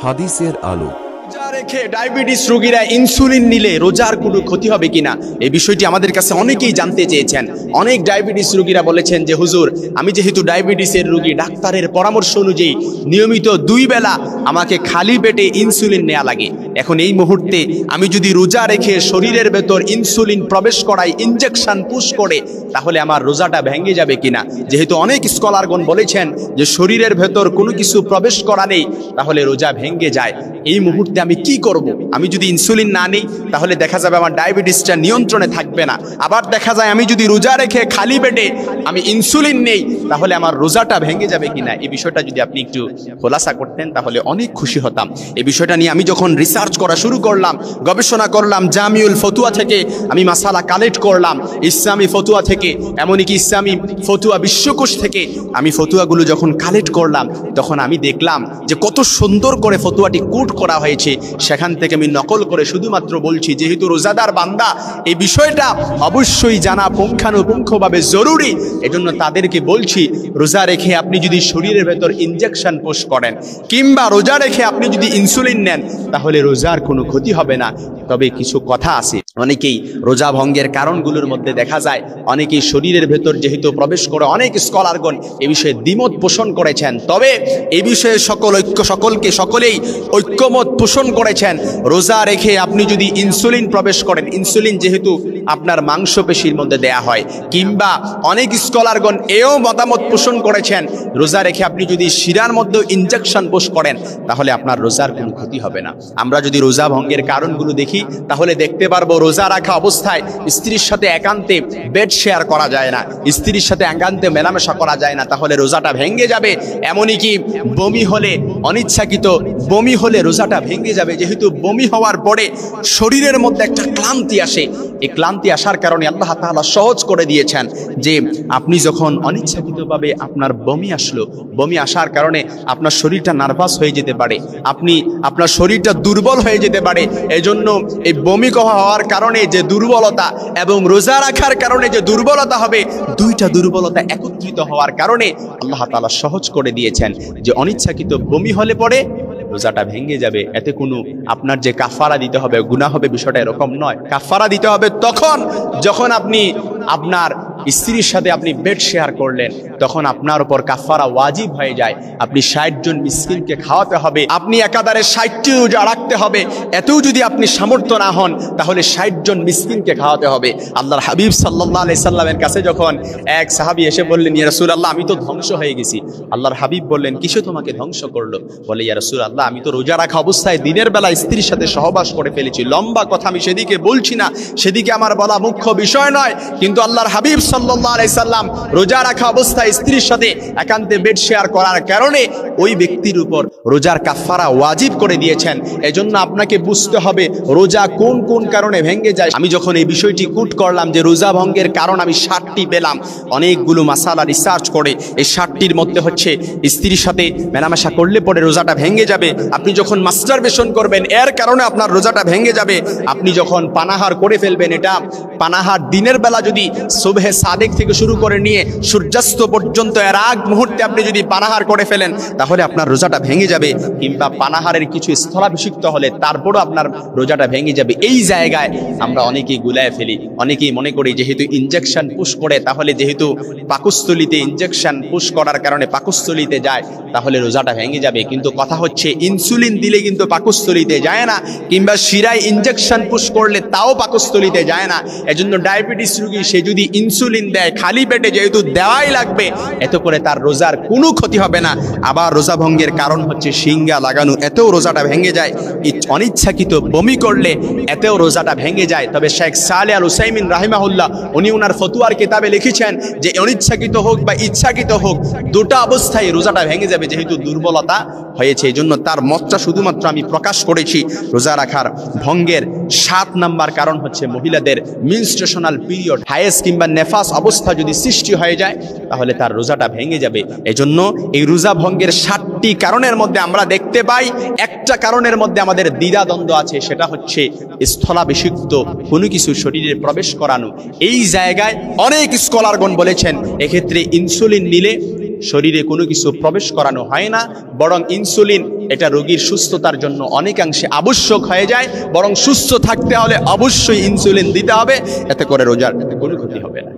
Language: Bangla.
হাদিসের আলো। রোজা রেখে ডায়াবেটিস রোগীরা ইনসুলিন নিলে রোজার কোনো ক্ষতি হবে কিনা, এই বিষয়টি আমাদের কাছে অনেকেই জানতে চেয়েছেন। অনেক ডায়াবেটিস রোগীরা বলেছেন যে হুজুর, আমি যেহেতু ডায়াবেটিসের রোগী, ডাক্তারের পরামর্শ অনুযায়ী নিয়মিত 2 বেলা আমাকে খালি পেটে ইনসুলিন নেওয়া লাগে। এখন এই মুহূর্তে আমি যদি রোজা রেখে শরীরের ভেতর ইনসুলিন প্রবেশ করাই, ইনজেকশন পুশ করে, তাহলে আমার রোজাটা ভেঙে যাবে কিনা। যেহেতু অনেক স্কলারগণ বলেছেন যে শরীরের ভেতর কোনো কিছু প্রবেশ করা নেই, তাহলে রোজা ভেঙে যায়। এই মুহূর্তে আমি কি করব? আমি যদি ইনসুলিন না নিই তাহলে দেখা যাবে আমার ডায়াবেটিসটা নিয়ন্ত্রণে থাকবে না। আবার দেখা যায় আমি যদি রোজা রেখে খালি পেটে আমি ইনসুলিন নেই তাহলে আমার রোজাটা ভেঙে যাবে কিনা। এই বিষয়টা যদি আপনি একটু খোলাসা করতেন তাহলে অনেক খুশি হতাম। এই বিষয়টা নিয়ে আমি যখন রিসার্চ করা শুরু করলাম, গবেষণা করলাম, জামিউল ফতুয়া থেকে আমি মাসালা কালেক্ট করলাম, ইসলামী ফতুয়া থেকে, এমনকি ইসলামী ফতুয়া বিশ্বকোষ থেকে আমি ফতুয়াগুলো যখন কালেক্ট করলাম, তখন আমি দেখলাম যে কত সুন্দর করে ফতুয়াটি কোট করা হয়েছে। সেখান থেকে আমি নকল করে শুধুমাত্র বলছি, যেহেতু রোজাদার বান্দা এই বিষয়টা অবশ্যই জানা পুঙ্খানুপুঙ্খভাবে জরুরি, এজন্য তাদেরকে বলছি, রোজা রেখে আপনি যদি শরীরের ভেতর ইনজেকশন পুশ করেন কিংবা রোজা রেখে আপনি যদি ইনসুলিন নেন তাহলে রোজার কোনো ক্ষতি হবে না। তবে কিছু কথা আছে, অনেকেই রোজা ভঙ্গের কারণগুলোর মধ্যে দেখা যায় অনেকেই শরীরের ভেতর যেহেতু প্রবেশ করে, অনেক স্কলারগণ এ বিষয়ে দ্বিমত পোষণ করেছেন। তবে এই বিষয়ে সকলেই ঐক্যমত পোষণ করেছেন, রোজা রেখে আপনি যদি ইনসুলিন প্রবেশ করেন, ইনসুলিন যেহেতু আপনার মাংসপেশির মধ্যে দেয়া হয়, কিংবা অনেক স্কলারগণ এও মতামত পোষণ করেছেন রোজা রেখে আপনি যদি শিরার মধ্যে ইনজেকশন পুশ করেন তাহলে আপনার রোজার কোনো ক্ষতি হবে না। আমরা যদি রোজা ভঙ্গের কারণগুলো দেখি তাহলে দেখতে পারবো, রোজা রাখা অবস্থায় স্ত্রীর সাথে একান্তে বেড শেয়ার করা যায় না, স্ত্রীর সাথে একান্তে মেলামেশা করা যায় না, তাহলে রোজাটা ভেঙে যাবে। এমনকি বমি হলে, অনিচ্ছাকৃত বমি হলে রোজাটা ভেঙে যাবে। যেহেতু বমি হওয়ার পরে শরীরের মধ্যে একটা ক্লান্তি আসে, এই ক্লান্তি আসার কারণে আল্লাহ তাআলা সহজ করে দিয়েছেন যে আপনি যখন অনিচ্ছাকৃতভাবে আপনার বমি আসলো, বমি আসার কারণে আপনার শরীরটা নার্ভাস হয়ে যেতে পারে, আপনার শরীরটা দুর্বল হয়ে যেতে পারে। এজন্য এই বমি হওয়ার কারণে যে দুর্বলতা এবং রোজা রাখার কারণে যে দুর্বলতা হবে, দুইটা দুর্বলতা একত্রিত হওয়ার কারণে আল্লাহ তাআলা সহজ করে দিয়েছেন যে অনিচ্ছাকৃত বমি হলে পরে রোজাটা ভেঙে যাবে। এতে কোনো আপনার যে কাফারা দিতে হবে, গুনাহ হবে, বিষয়টা এরকম নয়। কাফারা দিতে হবে যখন আপনি আপনার স্ত্রীর সাথে আপনি বেড শেয়ার করলেন, তখন আপনার উপর কাফারা ওয়াজিব হয়ে যায়। আপনি 60 জন মিসকিনকে খাওয়াতে হবে, আপনি একাধারে 60টি রোজা রাখতে হবে। এতেও যদি আপনি সামর্থ্য না হন তাহলে 60 জন মিসকিনকে খাওয়াতে হবে। আল্লাহর হাবিব সাল্লাল্লাহু আলাইহি সাল্লামের কাছে যখন এক সাহাবী এসে বললেন, ইয়া রাসূলুল্লাহ, আমি তো ধ্বংস হয়ে গেছি। আল্লাহর হাবিব বললেন, কিসে তোমাকে ধ্বংস করলো? বলে, ইয়া রাসূলুল্লাহ, আমি তো রোজা রাখা অবস্থায় দিনের বেলা স্ত্রীর সাথে সহবাস করে ফেলেছি। লম্বা কথা, আমি সেদিকে বলছি না, সেদিকে আমার বলা মুখ্য বিষয় নয়। কিন্তু আল্লাহর হাবিব সাল্লাল্লাহু আলাইহি সাল্লাম রোজা রাখা অবস্থায় স্ত্রীর সাথে একান্তে বেড শেয়ার করার কারণে ওই ব্যক্তির উপর রোজার কাফারা ওয়াজিব করে দিয়েছেন। এজন্য আপনাকে বুঝতে হবে রোজা কোন কোন কারণে ভেঙে যায়। আমি যখন এই বিষয়টি কোট করলাম যে রোজা ভঙ্গের কারণ আমি 60টি পেলাম, অনেকগুলো মাসালা রিসার্চ করে এই 60টির মধ্যে হচ্ছে স্ত্রীর সাথে মেলামেশা করলে পরে রোজাটা ভেঙে যাবে। আপনি যখন মাস্টারবেশন করবেন এর কারণে আপনার রোজাটা ভেঙে যাবে। আপনি যখন পানাহার করে ফেলবেন, এটা পানাহার দিনের বেলা যদি সুবহে সাদেক থেকে শুরু করে নিয়ে সূর্যাস্ত পর্যন্ত এর আগ মুহূর্তে আপনি যদি পানাহার করে ফেলেন তাহলে আপনার রোজাটা ভেঙে যাবে। কিংবা পানাহারের কিছু স্থলাভিষিক্ত হলে তারপরও আপনার রোজাটা ভেঙে যাবে। এই জায়গায় আমরা অনেকেই গুলায় ফেলি, অনেকেই মনে করি যেহেতু ইনজেকশন পুশ করে, তাহলে যেহেতু পাকস্থলিতে ইনজেকশন পুশ করার কারণে পাকস্থলিতে যায় তাহলে রোজাটা ভেঙে যাবে। কিন্তু কথা হচ্ছে ইনসুলিন দিলে কিন্তু পাকস্থলিতে যায় না, কিংবা শিরায় ইনজেকশন পুশ করলে তাও পাকস্থলিতে যায় না। এজন্য ডায়াবেটিস রোগী সে যদি ইনসুলিন দেয় খালি পেটে, যেহেতু দেওয়াই লাগবে, এত করে তার রোজার কোনো ক্ষতি হবে না। আবার রোজা ভঙ্গের কারণ হচ্ছে সিঙ্গা লাগানো, এতেও রোজাটা ভেঙে যায়। অনিচ্ছাকৃত বমি করলে এতেও রোজাটা ভেঙে যায়। তবে শেখ সালেহ আল উসাইমিন রাহিমাহুল্লাহ উনি ওনার ফতুয়ার কিতাবে লিখেছেন যে অনিচ্ছাকৃত হোক বা ইচ্ছাকৃত হোক, দুটো অবস্থায় রোজাটা ভেঙে যাবে যেহেতু দুর্বলতা হয়েছে। এই জন্য তার মতটা শুধুমাত্র আমি প্রকাশ করেছি। রোজা রাখার ভঙ্গের 7 নাম্বার কারণ হচ্ছে মহিলাদের মেনস্ট্রুয়েশনাল পিরিয়ড, হায়েস কিংবা নেফাস অবস্থা যদি সৃষ্টি হয়ে যায় তাহলে তার রোজাটা ভেঙে যাবে। এজন্য এই রোজা ভঙ্গের 7টি কারণের মধ্যে আমরা দেখতে পাই একটা কারণের মধ্যে আমাদের দ্বিধাদ্বন্দ্ব আছে, সেটা হচ্ছে স্থলাভিষিক্ত কোনো কিছু শরীরে প্রবেশ করানো। এই জায়গায় অনেক স্কলারগণ বলেছেন এক্ষেত্রে ইনসুলিন নিলে শরীরে কোনো কিছু প্রবেশ করানো হয় না, বরং ইনসুলিন এটা রোগীর সুস্থতার জন্য অনেকাংশে আবশ্যক হয়ে যায়। বরং সুস্থ থাকতে হলে অবশ্যই ইনসুলিন দিতে হবে, এতে করে রোজার কোনো ক্ষতি হবে না।